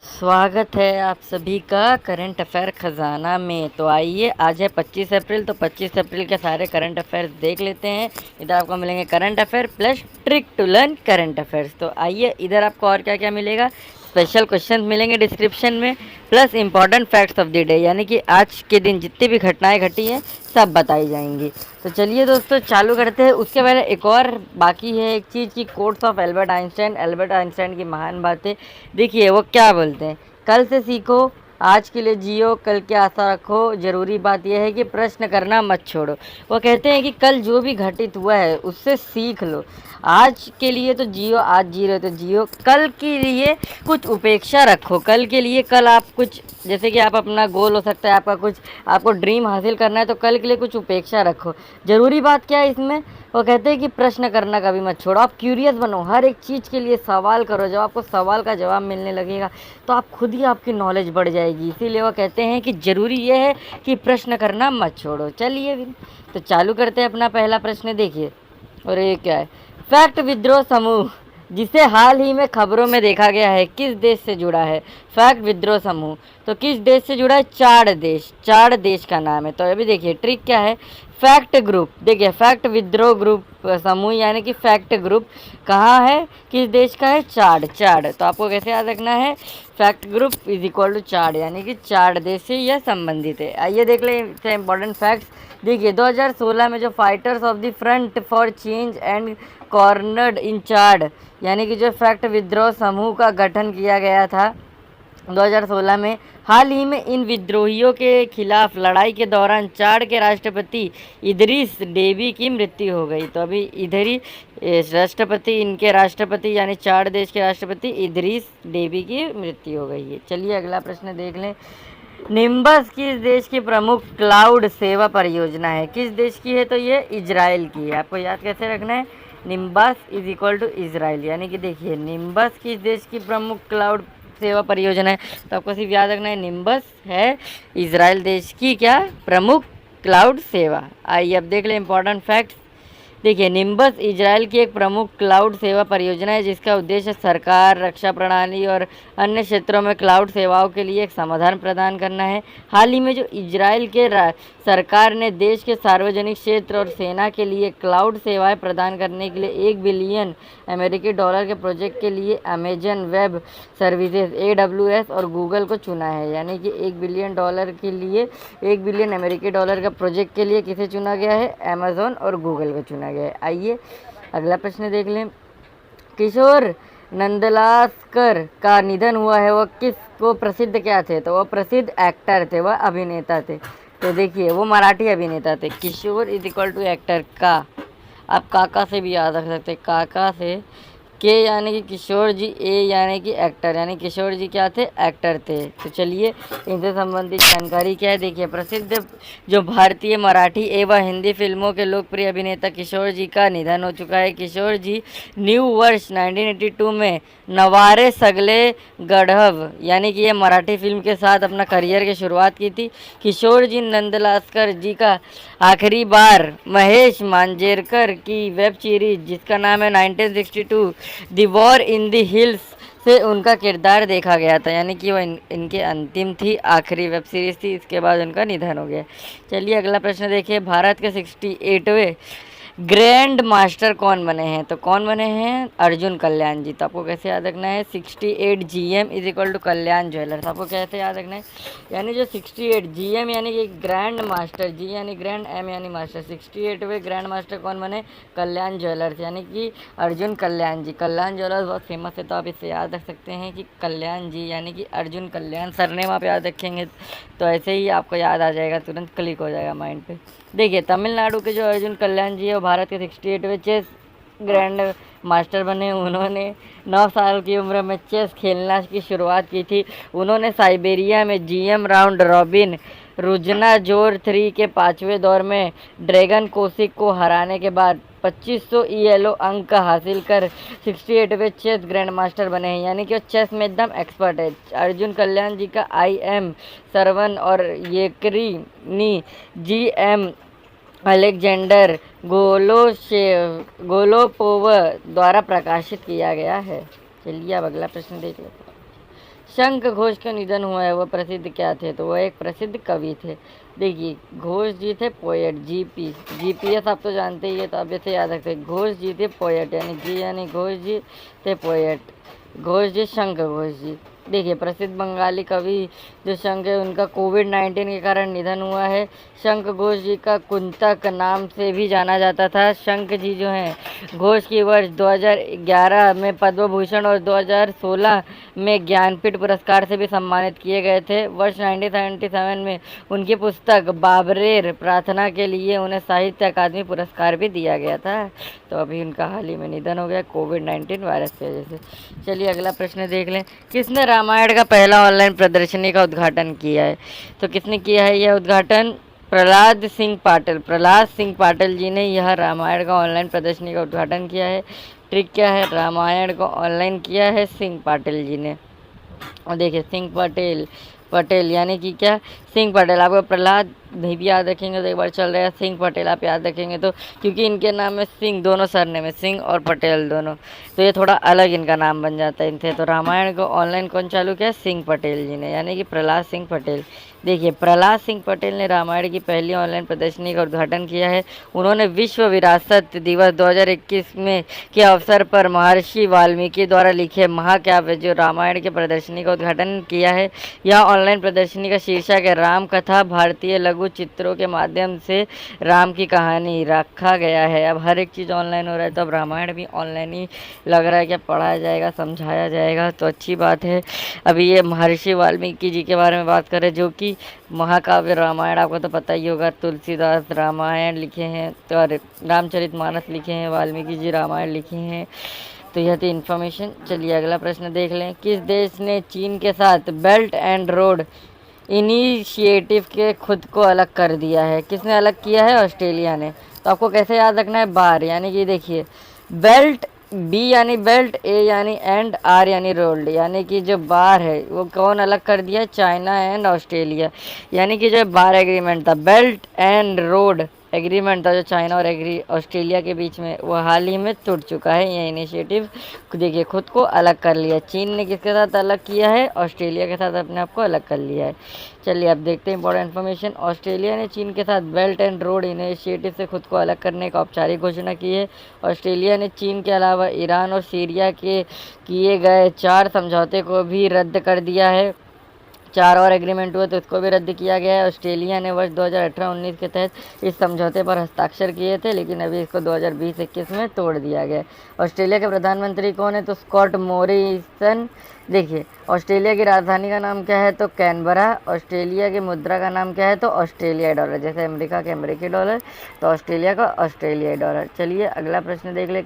स्वागत है आप सभी का करंट अफेयर खजाना में। तो आइए, आज है 25 अप्रैल, तो 25 अप्रैल के सारे करंट अफेयर्स देख लेते हैं। इधर आपको मिलेंगे current affair plus trick to learn current affairs. तो आइए, इधर आपको और क्या क्या मिलेगा। स्पेशल क्वेश्चन मिलेंगे डिस्क्रिप्शन में, plus important facts of the day, यानी कि आज के दिन जितनी भी घटनाएं घटी हैं सब बताई जाएंगी। तो चलिए दोस्तों, चालू करते हैं। उसके पहले एक और बाकी है एक चीज़ की, quotes of Albert Einstein. Albert Einstein की महान बातें। देखिए वो क्या बोलते हैं, कल से सीखो, आज के लिए जियो, कल की आशा रखो, ज़रूरी बात यह है कि प्रश्न करना मत छोड़ो। वो कहते हैं कि कल जो भी घटित हुआ है उससे सीख लो। आज के लिए तो जियो, आज जी रहे तो जियो, कल के लिए कुछ उपेक्षा रखो। कल के लिए, कल आप कुछ, जैसे कि आप अपना गोल हो सकता है आपका कुछ, आपको ड्रीम हासिल करना है, तो कल के लिए कुछ उपेक्षा रखो। ज़रूरी बात क्या है इसमें, वो कहते हैं कि प्रश्न करना कभी मत छोड़ो। आप क्यूरियस बनो, हर एक चीज़ के लिए सवाल करो। जब आपको सवाल का जवाब मिलने लगेगा तो आप खुद ही, आपकी नॉलेज बढ़ जाएगी। इसीलिए वो कहते हैं कि ज़रूरी ये है कि प्रश्न करना मत छोड़ो। चलिए फिर तो चालू करते हैं अपना पहला प्रश्न। देखिए, और ये क्या है, फैक्ट विद्रोह समूह जिसे हाल ही में खबरों में देखा गया है किस देश से जुड़ा है। फैक्ट विद्रोह समूह तो किस देश से जुड़ा है, चार देश, चार देश का नाम है। तो अभी देखिए ट्रिक क्या है, फैक्ट ग्रुप। देखिए फैक्ट विद्रोह ग्रुप समूह यानी कि फैक्ट ग्रुप कहाँ है, किस देश का है, चाड। चाड तो आपको कैसे याद रखना है, fact group is equal to Chad, यानी कि चार देश से यह संबंधित है। आइए देख लें इससे इंपॉर्टेंट फैक्ट्स। देखिए 2016 में जो fighters of the front for change and cornered in Chad, यानी कि जो फैक्ट विद्रोह समूह का गठन किया गया था 2016 में, हाल ही में इन विद्रोहियों के खिलाफ लड़ाई के दौरान चाड के राष्ट्रपति इदरीस डेबी की मृत्यु हो गई। तो अभी इधर ही राष्ट्रपति, इनके राष्ट्रपति यानी चाड देश के राष्ट्रपति इदरीस डेबी की मृत्यु हो गई है। चलिए अगला प्रश्न देख लें। निम्बस किस देश की प्रमुख क्लाउड सेवा परियोजना है, किस देश की है, तो ये इजराइल की है। आपको याद कैसे रखना है, Nimbus is equal to Israel, यानी कि देखिए निम्बस किस देश की प्रमुख क्लाउड सेवा परियोजना है, तो आपको सिर्फ याद रखना है निम्बस है इजराइल देश की क्या प्रमुख क्लाउड सेवा। आइए अब देख लें इंपॉर्टेंट फैक्ट्स। देखिए निम्बस इजराइल की एक प्रमुख क्लाउड सेवा परियोजना है जिसका उद्देश्य सरकार, रक्षा प्रणाली और अन्य क्षेत्रों में क्लाउड सेवाओं के लिए एक समाधान प्रदान करना है। हाल ही में जो इजराइल के सरकार ने देश के सार्वजनिक क्षेत्र और सेना के लिए क्लाउड सेवाएं प्रदान करने के लिए $1 बिलियन के प्रोजेक्ट के लिए अमेजन वेब सर्विसेज AWS और गूगल को चुना है। यानी कि $1 बिलियन के लिए, $1 बिलियन का प्रोजेक्ट के लिए किसे चुना गया है, अमेजोन और गूगल को चुना गया है। आइए अगला प्रश्न देख लें। किशोर नंदलास्कर का निधन हुआ है, वह किस वो प्रसिद्ध क्या थे, तो वह प्रसिद्ध एक्टर थे, वह अभिनेता थे। तो देखिए वो मराठी अभिनेता थे। किशोर इज इक्वल टू एक्टर का, आप काका से भी याद रख सकते हैं, काका से, के यानी कि किशोर जी, ए यानी कि एक्टर, यानी किशोर जी क्या थे, एक्टर थे। तो चलिए इनसे संबंधित जानकारी क्या है। देखिए प्रसिद्ध जो भारतीय मराठी एवं हिंदी फिल्मों के लोकप्रिय अभिनेता किशोर जी का निधन हो चुका है। किशोर जी न्यू वर्ष 1982 में नवारे सगले गढ़व, यानी कि ये मराठी फिल्म के साथ अपना करियर की शुरुआत की थी। किशोर जी नंदलास्कर जी का आखिरी बार महेश मांजरेकर की वेब सीरीज जिसका नाम है 1962 the war in the hills से उनका किरदार देखा गया था, यानी कि वो इनके अंतिम थी, आखिरी वेब सीरीज़ थी, इसके बाद उनका निधन हो गया। चलिए अगला प्रश्न देखिए। भारत के 68वें ग्रैंड मास्टर कौन बने हैं, तो कौन बने हैं, अर्जुन कल्याण जी। तो आपको कैसे याद रखना है, 68 GM is equal to Kalyan Jewellers. आपको कैसे याद रखना है, यानी जो 68 GM यानी कि ग्रैंड मास्टर, जी यानी ग्रैंड, M यानी मास्टर, 68वें ग्रैंड मास्टर कौन बने, कल्याण ज्वेलर्स, यानी कि अर्जुन कल्याण जी। कल्याण ज्वेलर्स बहुत फेमस है, तो आप इससे याद रख सकते हैं कि कल्याण जी यानी कि अर्जुन कल्याण। सरनेम आप याद रखेंगे तो ऐसे ही आपको याद आ जाएगा, तुरंत क्लिक हो जाएगा माइंड पे। देखिए तमिलनाडु के जो अर्जुन कल्याण जी है वो भारत के 68वें चेस ग्रैंड मास्टर बने। उन्होंने 9 साल की उम्र में चेस खेलना की शुरुआत की थी। उन्होंने साइबेरिया में GM राउंड रॉबिन रुजना जोर 3 के 5वें दौर में ड्रैगन कोसिक को हराने के बाद 2500 ELO अंक हासिल कर 68वें चेस ग्रैंड मास्टर बने हैं, यानी कि वो चेस में एकदम एक्सपर्ट है। अर्जुन कल्याण जी का IM सरवन और येकरिनी GM अलेक्जेंडर गोलोपोव द्वारा प्रकाशित किया गया है। चलिए अब अगला प्रश्न देख लेते हैं। शंख घोष का निधन हुआ है, वो प्रसिद्ध क्या थे? तो वो एक प्रसिद्ध कवि थे। देखिए घोष जी थे पोएट, जीपीएस आप तो जानते ही है, तो आप ऐसे याद रखते हैं। घोष जी थे पोएट, यानी जी यानी घोष जी थे पोएट, घोष जी शंख घोष जी। देखिए प्रसिद्ध बंगाली कवि जो शंख है, उनका कोविड-19 के कारण निधन हुआ है। शंख घोष जी का कुंतक नाम से भी जाना जाता था। शंख जी जो हैं घोष की वर्ष 2011 में पद्म भूषण और 2016 में ज्ञानपीठ पुरस्कार से भी सम्मानित किए गए थे। वर्ष 1977 में उनकी पुस्तक बाबरेर प्रार्थना के लिए उन्हें साहित्य अकादमी पुरस्कार भी दिया गया था। तो अभी उनका हाल ही में निधन हो गया कोविड-19 वायरस की वजह से। चलिए अगला प्रश्न देख लें। किसने रामायण का पहला ऑनलाइन प्रदर्शनी का उद्घाटन किया है? तो किसने किया है यह उद्घाटन? प्रहलाद सिंह पाटिल जी ने यह रामायण का ऑनलाइन प्रदर्शनी का उद्घाटन किया है। ट्रिक क्या है? रामायण को ऑनलाइन किया है सिंह पाटिल जी ने। और देखिए सिंह पटेल यानी कि क्या? सिंह पटेल। आपको प्रहलाद नहीं भी याद रखेंगे तो एक बार चल रहा है, सिंह पटेल आप याद रखेंगे तो, क्योंकि इनके नाम में सिंह, दोनों सरनेम है, सिंह और पटेल दोनों, तो ये थोड़ा अलग इनका नाम बन जाता है इनसे। तो रामायण को ऑनलाइन कौन चालू किया? सिंह पटेल जी ने, यानी कि प्रहलाद सिंह पटेल। देखिए प्रहलाद सिंह पटेल ने रामायण की पहली ऑनलाइन प्रदर्शनी का उद्घाटन किया है। उन्होंने विश्व विरासत दिवस 2021 में के अवसर पर महर्षि वाल्मीकि द्वारा लिखे महाकाव्य जो रामायण की प्रदर्शनी का उद्घाटन किया है। यह ऑनलाइन प्रदर्शनी का शीर्षक है राम कथा, भारतीय लघु चित्रों के माध्यम से राम की कहानी रखा गया है। अब हर एक चीज़ ऑनलाइन हो रहा है, तो अब रामायण भी ऑनलाइन ही लग रहा है कि पढ़ाया जाएगा, समझाया जाएगा, तो अच्छी बात है। अभी ये महर्षि वाल्मीकि जी के बारे में बात करें, जो कि महाकाव्य रामायण आपको तो पता ही होगा, तुलसीदास रामायण लिखे हैं और रामचरितमानस लिखे हैं, वाल्मीकि जी रामायण लिखे हैं। तो यह थी इन्फॉर्मेशन। चलिए अगला प्रश्न देख लें। किस देश ने चीन के साथ बेल्ट एंड रोड इनिशिएटिव के खुद को अलग कर दिया है? किसने अलग किया है? ऑस्ट्रेलिया ने। तो आपको कैसे याद रखना है? बार, यानी कि देखिए बेल्ट, बी यानी बेल्ट, ए यानी एंड, आर यानी रोल्ड, यानी कि जो बार है वो कौन अलग कर दिया? China and Australia. यानी कि जो बार एग्रीमेंट था, बेल्ट एंड रोड एग्रीमेंट था जो चाइना और ऑस्ट्रेलिया के बीच में, वो हाल ही में टूट चुका है। ये इनिशिएटिव देखिए खुद को अलग कर लिया। चीन ने किसके साथ अलग किया है? ऑस्ट्रेलिया के साथ अपने आप को अलग कर लिया है। चलिए अब देखते हैं इंपॉर्टेंट इन्फॉर्मेशन। ऑस्ट्रेलिया ने चीन के साथ बेल्ट एंड रोड इनिशिएटिव से खुद को अलग करने का औपचारिक घोषणा की है। ऑस्ट्रेलिया ने चीन के अलावा ईरान और सीरिया के किए गए 4 समझौते को भी रद्द कर दिया है। 4 और एग्रीमेंट हुए तो इसको भी रद्द किया गया है। ऑस्ट्रेलिया ने वर्ष 2018-19 के तहत इस समझौते पर हस्ताक्षर किए थे, लेकिन अभी इसको 2020-21 में तोड़ दिया गया है। ऑस्ट्रेलिया के प्रधानमंत्री कौन है? तो स्कॉट मॉरिसन। देखिए ऑस्ट्रेलिया की राजधानी का नाम क्या है? तो कैनबरा। ऑस्ट्रेलिया की मुद्रा का नाम क्या है? तो ऑस्ट्रेलियाई डॉलर। जैसे अमेरिका के अमेरिकी डॉलर, तो ऑस्ट्रेलिया का ऑस्ट्रेलियाई डॉलर। चलिए अगला प्रश्न देख ले।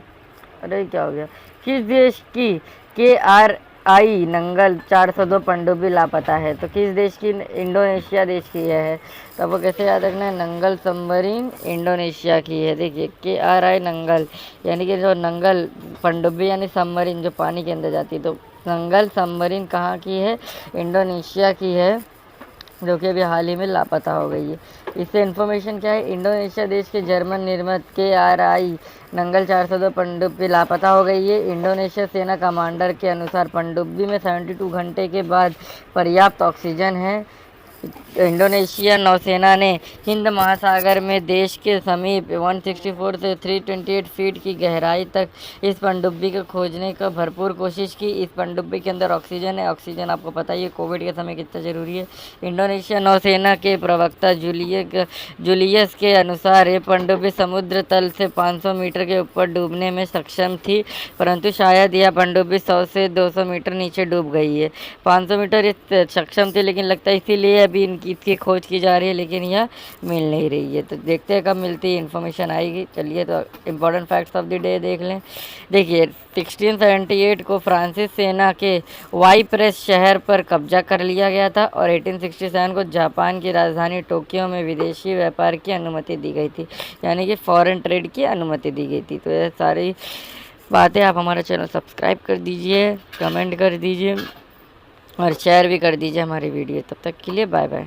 अरे क्या हो गया? किस देश की KRI नंगल 402 पनडुब्बी लापता है? तो किस देश की? इंडोनेशिया देश की है। तो आपको कैसे याद रखना है? नंगल सबमरीन इंडोनेशिया की है। देखिए KRI नंगल, यानी कि जो नंगल पनडुब्बी यानी सबमरीन जो पानी के अंदर जाती है, तो नंगल सबमरीन कहाँ की है? इंडोनेशिया की है, जो कि अभी हाल ही में लापता हो गई है। इससे इन्फॉर्मेशन क्या है? इंडोनेशिया देश के जर्मन निर्मित KRI नंगल 402 पनडुब्बी लापता हो गई है। इंडोनेशिया सेना कमांडर के अनुसार पनडुब्बी में 72 घंटे के बाद पर्याप्त ऑक्सीजन है। इंडोनेशिया नौसेना ने हिंद महासागर में देश के समीप 164 से 328 फीट की गहराई तक इस पनडुब्बी को खोजने का भरपूर कोशिश की। इस पनडुब्बी के अंदर ऑक्सीजन है। ऑक्सीजन आपको पता ही है कोविड के समय कितना ज़रूरी है। इंडोनेशिया नौसेना के प्रवक्ता जूलियस के अनुसार ये पनडुब्बी समुद्र तल से 500 मीटर के ऊपर डूबने में सक्षम थी, परंतु शायद यह पनडुब्बी 100 से 200 मीटर नीचे डूब गई है। 500 मीटर सक्षम थी, लेकिन लगता है इसीलिए अभी इसकी खोज की जा रही है, लेकिन यह मिल नहीं रही है। तो देखते हैं कब मिलती है, इन्फॉर्मेशन आएगी। चलिए तो important facts of the day देख लें। देखिए 1678 को फ्रांसीसी सेना के वाईप्रेस शहर पर कब्जा कर लिया गया था और 1867 को जापान की राजधानी टोक्यो में विदेशी व्यापार की अनुमति दी गई थी, यानी कि फॉरेन ट्रेड की अनुमति दी गई थी। तो ये सारी बातें, आप हमारा चैनल सब्सक्राइब कर दीजिए, कमेंट कर दीजिए और शेयर भी कर दीजिए हमारी वीडियो। तब तक के लिए बाय बाय।